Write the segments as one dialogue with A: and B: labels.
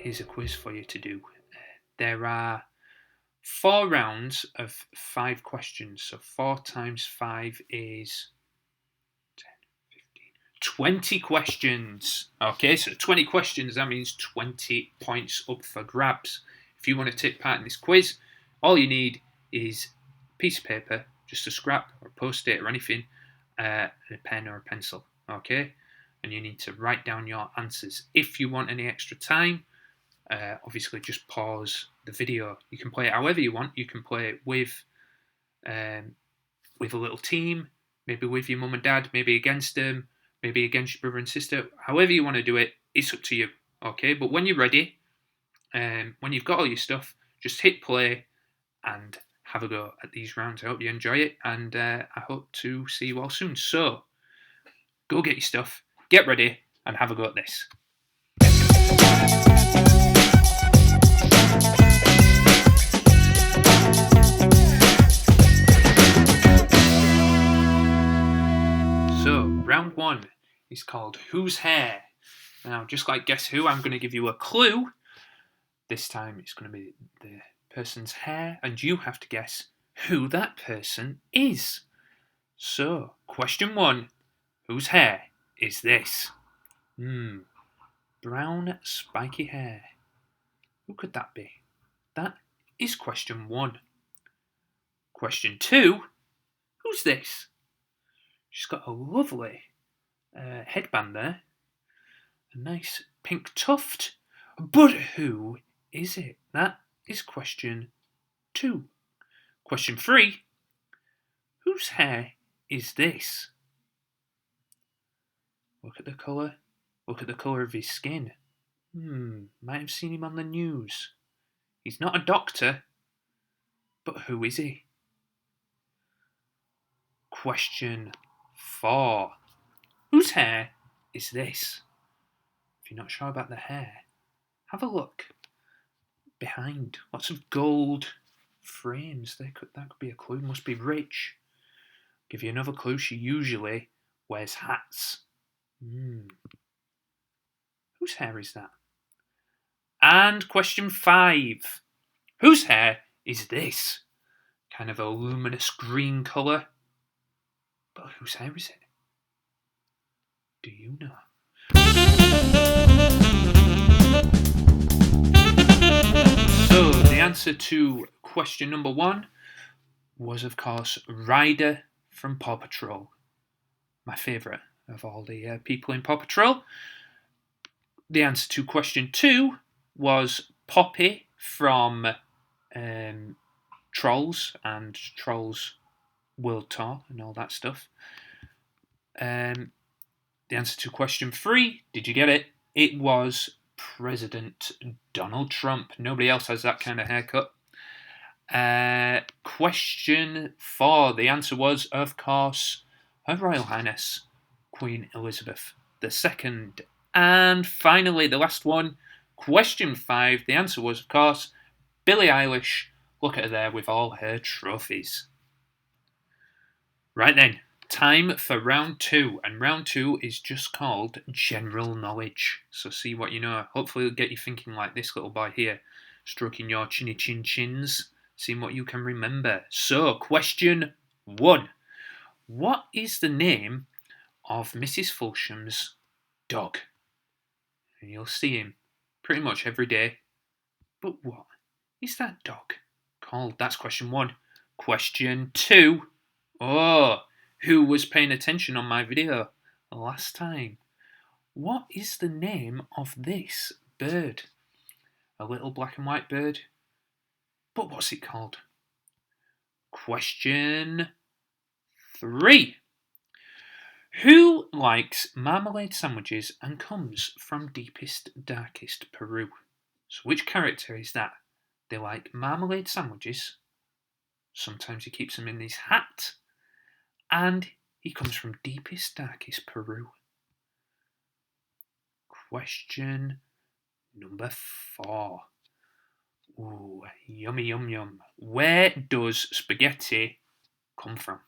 A: here's a quiz for you to do. There are 4 rounds of 5 questions. So 4 times 5 is 10, 15, 20 questions. Okay, so 20 questions, that means 20 points up for grabs. If you want to take part in this quiz, all you need is a piece of paper, just a scrap or a post-it or anything, and a pen or a pencil. Okay, and you need to write down your answers. If you want any extra time, obviously just pause the video. You can play it however you want. You can play it with a little team, maybe with your mum and dad, maybe against them, maybe against your brother and sister. However you want to do it, it's up to you. Okay, but when you're ready, when you've got all your stuff, just hit play and have a go at these rounds. I hope you enjoy it, and I hope to see you all soon. So, go get your stuff, get ready, and have a go at this. So, round 1 is called Whose Hair? Now, just like Guess Who, I'm going to give you a clue. This time it's going to be the person's hair, and you have to guess who that person is. So, question 1. Whose hair is this? Brown, spiky hair. Who could that be? That is question 1. Question 2. Who's this? She's got a lovely headband there. A nice pink tuft. But who is it? That is question 2. Question 3. Whose hair is this? Look at the colour. Look at the colour of his skin. Might have seen him on the news. He's not a doctor. But who is he? Question 4. Whose hair is this? If you're not sure about the hair, have a look behind. Lots of gold frames. That could be a clue. Must be rich. Give you another clue. She usually wears hats. Whose hair is that? And question 5. Whose hair is this? Kind of a luminous green colour. But whose hair is it? Do you know? So, the answer to question number 1 was, of course, Ryder from Paw Patrol. My favourite of all the people in Paw Patrol. The answer to question 2 was Poppy from Trolls and Trolls World Tour and all that stuff. The answer to question 3, did you get it? It was President Donald Trump. Nobody else has that kind of haircut. Question 4, the answer was, of course, Her Royal Highness Queen Elizabeth II. And finally, the last one, question 5, the answer was, of course, Billie Eilish. Look at her there with all her trophies. Right then, time for round 2. And round 2 is just called General Knowledge. So see what you know. Hopefully it'll get you thinking like this little boy here, stroking your chinny chin chins, seeing what you can remember. So, question 1. What is the name of Mrs. Fulsham's dog? And you'll see him pretty much every day. But what is that dog called? That's question 1. Question 2. Oh, who was paying attention on my video last time? What is the name of this bird? A little black and white bird. But what's it called? Question 3. Who likes marmalade sandwiches and comes from deepest, darkest Peru? So which character is that? They like marmalade sandwiches. Sometimes he keeps them in his hat. And he comes from deepest, darkest Peru. Question number 4. Ooh, yummy, yum, yum. Where does spaghetti come from?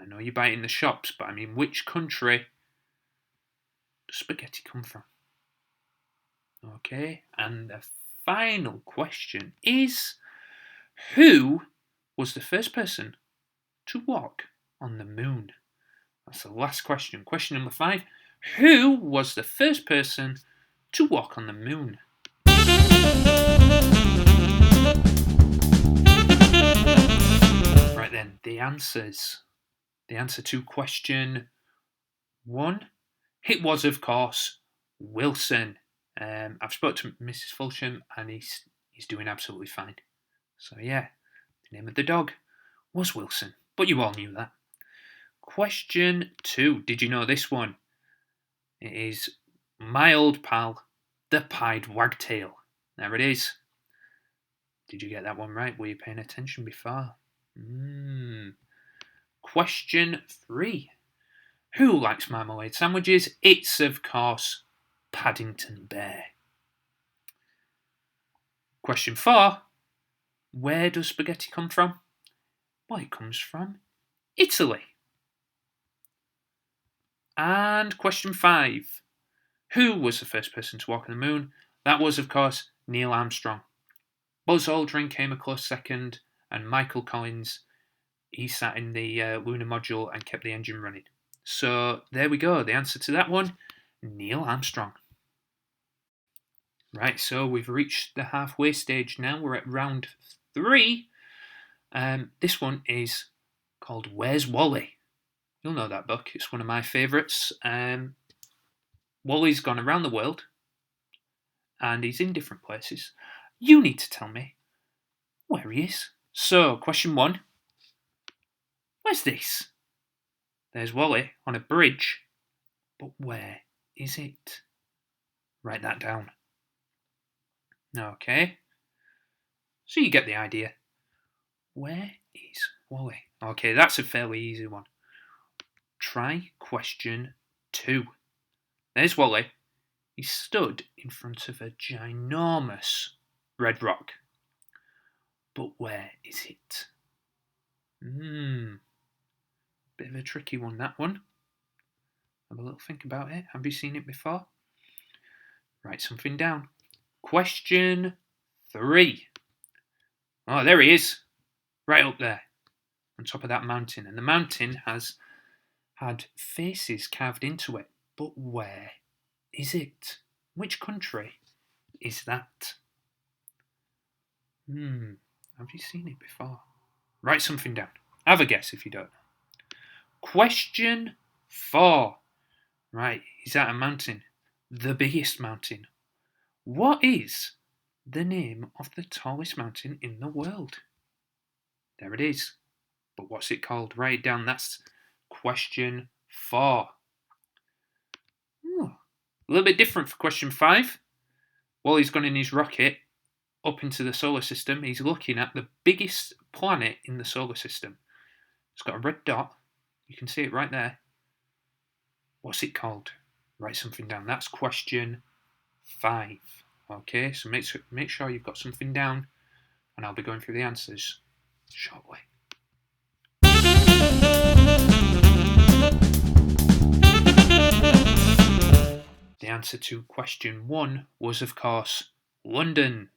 A: I know you buy it in the shops, but I mean, which country does spaghetti come from? Okay, and the final question is, who was the first person to walk on the moon? That's the last question. Question number 5. Who was the first person to walk on the moon? Right then, the answers. The answer to question 1, it was, of course, Wilson. I've spoke to Mrs. Fulsham and he's doing absolutely fine. So yeah, the name of the dog was Wilson, but you all knew that. Question 2. Did you know this one? It is my old pal, the pied wagtail. There it is. Did you get that one right? Were you paying attention before? Question 3. Who likes marmalade sandwiches? It's, of course, Paddington Bear. Question 4. Where does spaghetti come from? Well, it comes from Italy. And question 5. Who was the first person to walk on the moon? That was, of course, Neil Armstrong. Buzz Aldrin came a close second, and Michael Collins, he sat in the lunar module and kept the engine running. So there we go. The answer to that one, Neil Armstrong. Right, so we've reached the halfway stage now. We're at round 3. This one is called Where's Wally? You'll know that book. It's one of my favourites. Wally's gone around the world and he's in different places. You need to tell me where he is. So, question 1. Where's this? There's Wally on a bridge, but where is it? Write that down. Okay. So you get the idea. Where is Wally? Okay, that's a fairly easy one. Try question 2. There's Wally. He stood in front of a ginormous red rock. But where is it? Bit of a tricky one, that one. Have a little think about it. Have you seen it before? Write something down. Question 3. Oh, there he is. Right up there. On top of that mountain. And the mountain has had faces carved into it. But where is it? Which country is that? Have you seen it before? Write something down. Have a guess if you don't. Question 4. Right, is that a mountain? The biggest mountain. What is the name of the tallest mountain in the world? There it is. But what's it called? Write it down. That's question 4. A little bit different for question 5. Wally's gone in his rocket up into the solar system. He's looking at the biggest planet in the solar system. It's got a red dot. You can see it right there. What's it called? Write something down. That's question 5. Okay, so make sure you've got something down, and I'll be going through the answers shortly. The answer to question 1 was, of course, London.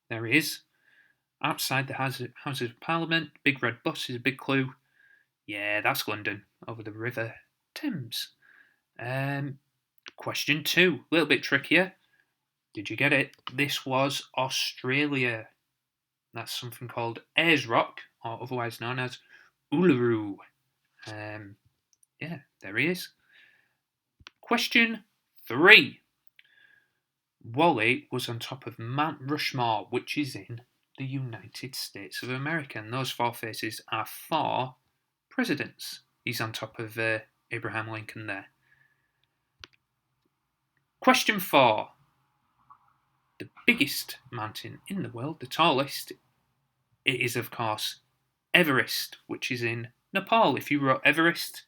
A: There he is. Outside the Houses of Parliament, big red bus is a big clue. Yeah, that's London, over the River Thames. Question 2, a little bit trickier. Did you get it? This was Australia. That's something called Ayers Rock, or otherwise known as Uluru. Yeah, there he is. Question 3. Wally was on top of Mount Rushmore, which is in the United States of America. And those 4 faces are 4 presidents. He's on top of Abraham Lincoln there. Question 4. The biggest mountain in the world, the tallest, it is, of course, Everest, which is in Nepal. If you wrote Everest,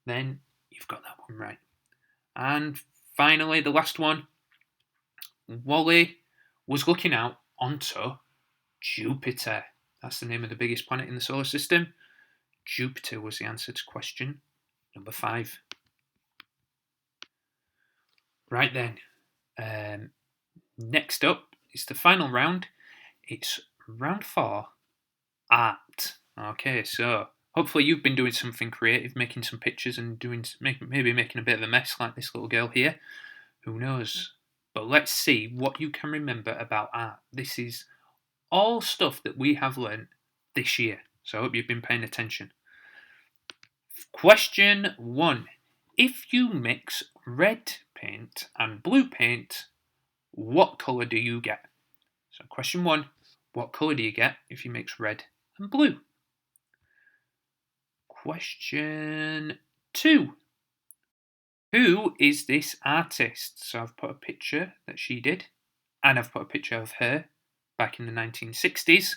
A: then you've got that one right. And finally, the last one. Wally was looking out onto Jupiter. That's the name of the biggest planet in the solar system. Jupiter was the answer to question number 5. Right then, Next up is the final round. It's round 4, art. Okay, so hopefully you've been doing something creative, making some pictures and maybe making a bit of a mess like this little girl here. Who knows? But let's see what you can remember about art. This is all stuff that we have learnt this year, so I hope you've been paying attention. Question 1. If you mix red paint and blue paint, what colour do you get? So question 1, what colour do you get if you mix red and blue? Question 2. Who is this artist? So I've put a picture that she did, and I've put a picture of her back in the 1960s.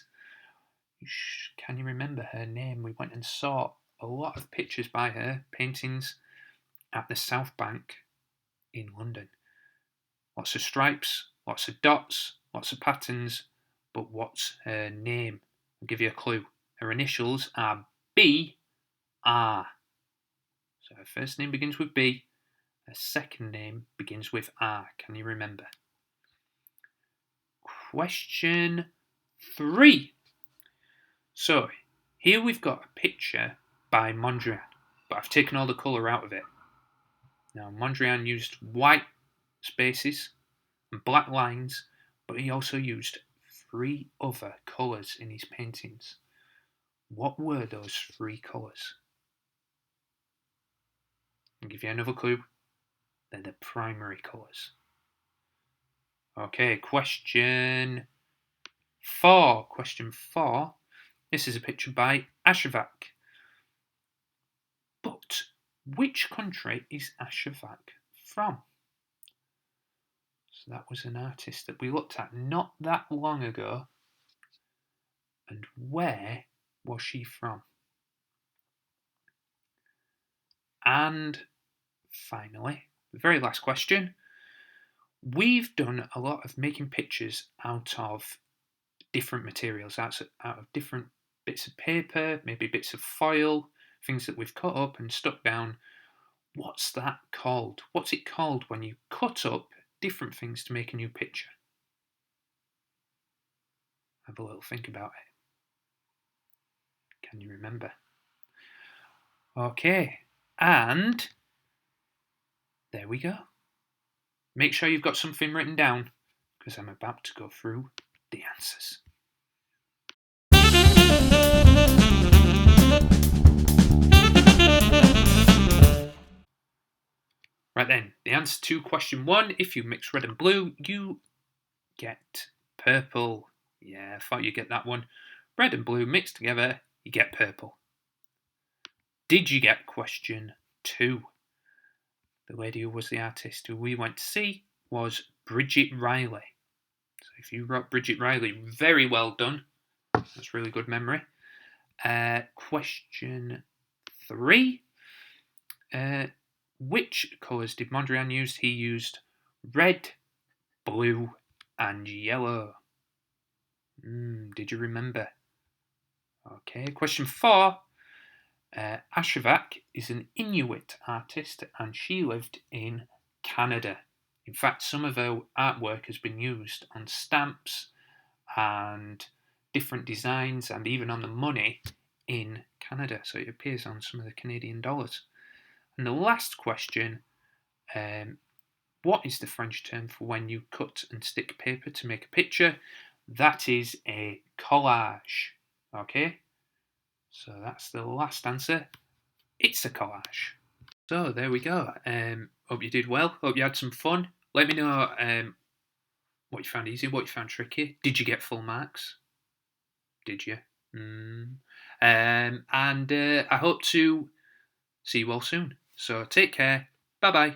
A: Can you remember her name? We went and saw a lot of pictures by her, paintings at the South Bank in London. Lots of stripes, lots of dots, lots of patterns, but what's her name? I'll give you a clue. Her initials are B.R. So her first name begins with B, her second name begins with R. Can you remember? Question 3. So, here we've got a picture by Mondrian, but I've taken all the colour out of it. Now, Mondrian used white spaces and black lines, but he also used 3 other colours in his paintings. What were those 3 colours? I'll give you another clue. They're the primary colours. Okay, question 4. Question 4. This is a picture by Ashevak. But which country is Ashevak from? So that was an artist that we looked at not that long ago. And where was she from? And finally, the very last question. We've done a lot of making pictures out of different materials, out of different bits of paper, maybe bits of foil, things that we've cut up and stuck down. What's that called? What's it called when you cut up different things to make a new picture? Have a little think about it. Can you remember? Okay, and there we go. Make sure you've got something written down, because I'm about to go through the answers. Right then, the answer to question 1, if you mix red and blue, you get purple. Yeah, I thought you'd get that one. Red and blue mixed together, you get purple. Did you get question 2? The lady who was the artist who we went to see was Bridget Riley. So if you wrote Bridget Riley, very well done. That's really good memory. Question 3. Which colours did Mondrian use? He used red, blue, and yellow. Did you remember? Okay, question 4. Ashevak is an Inuit artist and she lived in Canada. In fact, some of her artwork has been used on stamps and different designs and even on the money in Canada. So it appears on some of the Canadian dollars. And the last question, what is the French term for when you cut and stick paper to make a picture? That is a collage. Okay? So that's the last answer. It's a collage. So there we go. Hope you did well. Hope you had some fun. Let me know what you found easy, what you found tricky. Did you get full marks? Did you? And I hope to see you all soon. So take care. Bye bye.